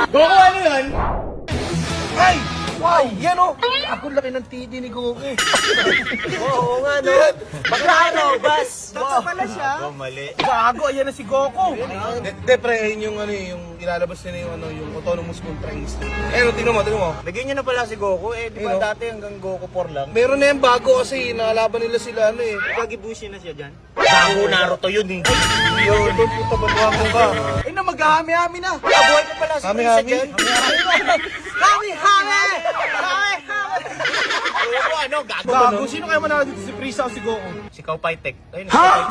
Goku, ano yan? Ay! Wow! Yan o! Ako laki ng titi ni Goku. Oo nga, no? Baka ano, bas? Baka pala siya. Mali. Gago, ayan na si Goku. Hindi, pre, yun yung ano yung ilalabas nila yung ano, yung autonomous contra instinct. Eh, tingnan mo, tingnan mo. Lagyan niyo na pala si Goku. Eh, di ba Ayun, no? dati hanggang Goku 4 lang? Meron na yung bago kasi nakalaban nila sila ano eh. Kagibushi na siya dyan. Gago Naruto yun eh. Yun, puta batuhan ka. Eh na, maghahami-hami na. Abuhay ko pala si Krisa Hami-hami? dyan. Hami-hami! Hami-hami! Goku, ano? Gago. Gago, sino kaya manalo dito, si Frieza o si Goku? Si Kao Paitek. Ayun, Ha?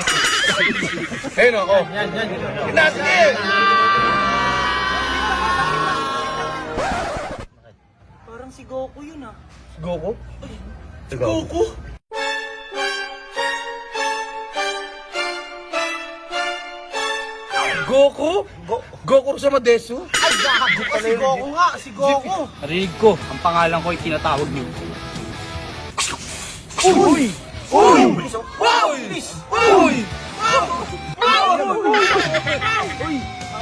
Ayun ako. Yan. Sige! Parang si Goku yun ah. Si Goku? Si Goku? Goku? Goku sa Madesu? Ay, gago ka si Goku nga. Si Goku. Narinig ko, ang pangalan ko ay tinatawag niyo. Uy! Uy! Wow! Uy!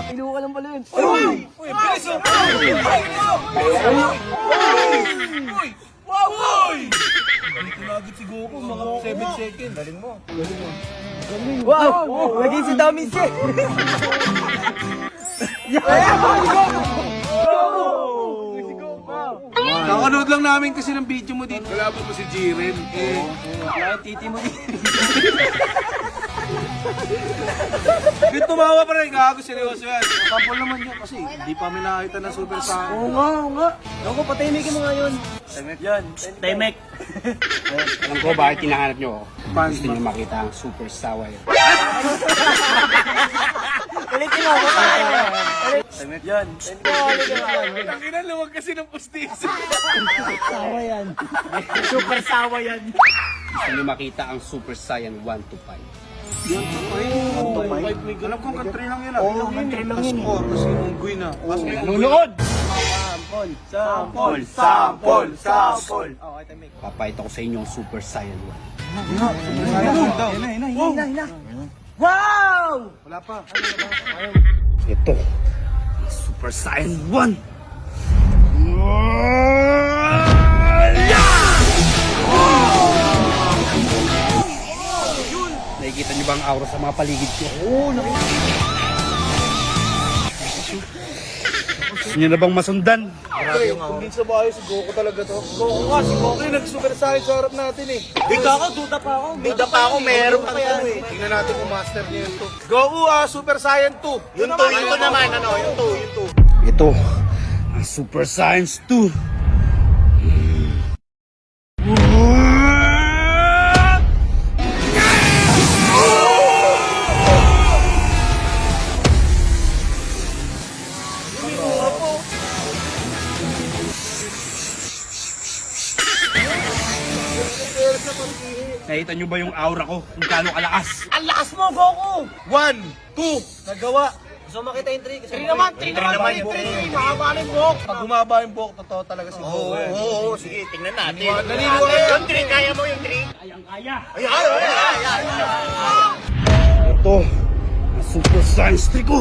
Pilo ka lang pala yun. Uy! Uy! Bilis oh! Uy! Uy! Wow! Uy! Dito na agad si Goku, mga 7 seconds. Galing mo. Wow! Naging si Dami siya. Kakanood lang namin kasi ng video mo dito. Kalaban mo si Jiren. Eh, Kaya titi mo din. Bakit tumawa pa rin? Gago, seryoso yan. Kampol naman yun kasi hindi pa kami nakakita ng Super Saiyan. Oo nga. Goku, patahimikin mo nga yun. Yan. Temek! Alam ko bakit hinahanap niyo ako. Gusto niyo makita ang super sawa yun. Ulitin mo. Yan. Tanginan, luwag kasi ng pustiso. Sawa yan. Super sawa yan. Gusto niyo makita ang Super Saiyan 1 to 5. Alam kong country lang yun ah. Oo, country lang yun. Kasi unggoy na. Nanonood! Sampol. Sampol. Okay, Temek. Papayita ko sa inyo ang Super Saiyan 1. Wow! Wala pa. Ito, ang Super Saiyan 1! Nakikita niyo ba ang aura sa mga paligid ko? Oo, Gusto niyo na bang masundan? Kung di sa bahay, si Goku talaga to. Goku nga, si Goku yung nag-Super Saiyan sa harap natin eh. Bigla ka, duda pa ako. Duda pa ako, meron pa yan. Tingnan natin kung master niya yun to. Goku Super Saiyan 2. Yung 2 naman, ano? Yung 2. Ito, ang Super Saiyan 2. Nakita nyo ba yung aura ko? Kung gaano kalakas? Ang lakas mo, Goku! 1, 2, nagawa. Gusto mo makita yung 3? 3 naman, 3 naman yung yung 3. 3. Mahaba na yung buhok. Pag bumaba yung buhok, totoo talaga si Goku. Oo, sige, tingnan natin. Naniniwala ka? Yung 3, kaya mo yung 3? Kayang-kaya! Ay! Ito, ang Super Saiyan 3 ko!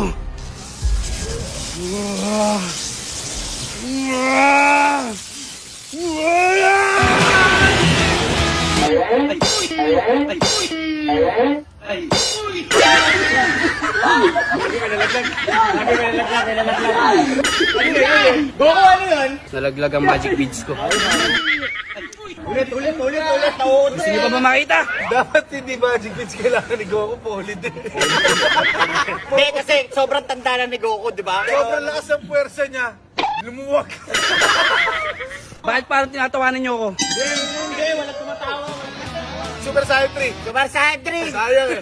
Goku, ano yun? Nalaglag ang magic beads ko. Ulit. Nauot Gusto niyo pa ba makita? Dapat hindi magic beads kailangan ni Goku, Polid eh. Hindi, kasi sobrang tanda na ni Goku, di ba? Sobrang lakas ang puwersa niya. Lumuwag. Bakit parang tinatawanan niyo ako? Hindi, wala tumatawa. Super Saiyan 3. Super Saiyan 3! Sayang eh.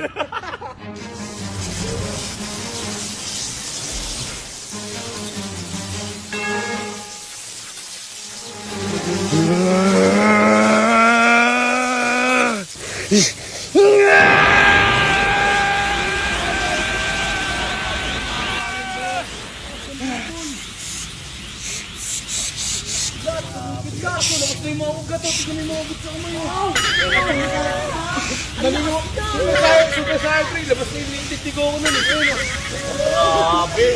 Labas na yung mga ako gato. Tignan mo yung mga bits ako mayo. Super Saiyan 3. Labas na yung limited ni Goku nun. Grabe.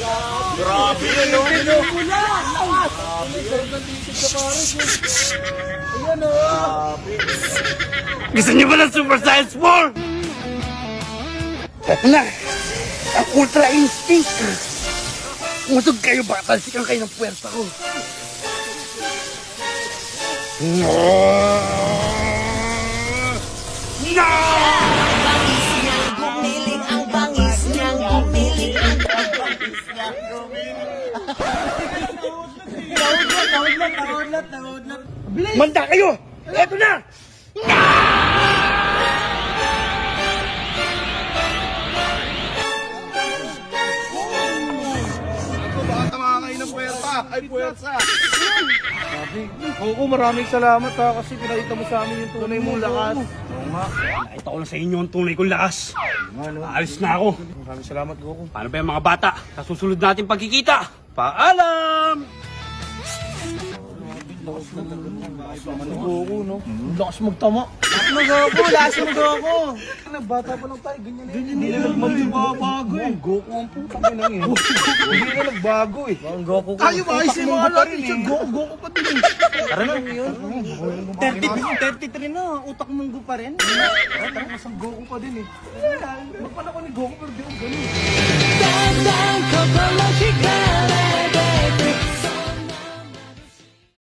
Grabe yun, no? Ayan, no? Gusto niyo ba ng Super Science 4? Eto na! Ang Ultra Instinct! Usog kayo ba? Talsikan kayo ng puwersa ko! No! Gumiling ang bangis niyang gumiling ang Manda kayo! Eto na! Baka tama kayo ng puwersa. Ay, puwersa. Oo, maraming salamat ha. Kasi pinakita mo sa amin yung tunay mong lakas. Oo nga, nakita ko na sa inyo ang tunay kong lakas. Aalis na ako. Maraming salamat, Goku. Paano ba yung mga bata? Sa susunod natin pagkikita. Paalam! Goku, no? Lakas magtama. Lakas mo, Goku. Bata pa lang tayo, ganyan na. Hindi na nagbago eh. Goku ang putang ina eh. Hindi na nagbago eh. Ang Goku ko. Tayo ba? Ay, si mga natin siya. Goku pa din eh. Tara na yun. 33 na. Utak munggo pa rin. Tara, masang Goku pa din eh. Magpala ko ni Goku pero di ako ganun. だんだん心惹かれてく